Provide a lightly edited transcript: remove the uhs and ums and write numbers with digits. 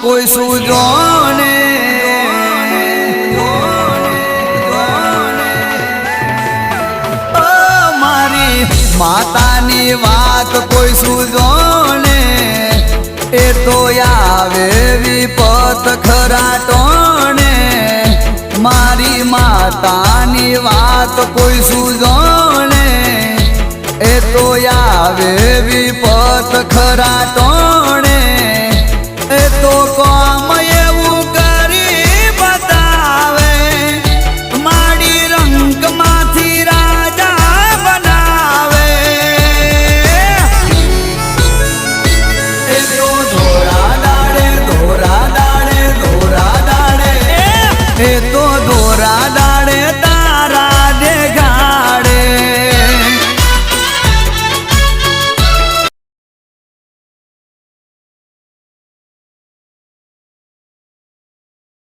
કોઈ સૂજો ને મારી માતાની વાત કોઈ સૂજો ને એ તો આવે વિપત ખરાટોને મારી માતાની વાત કોઈ સૂજો ને એ તો આવે વિપત ખરાટો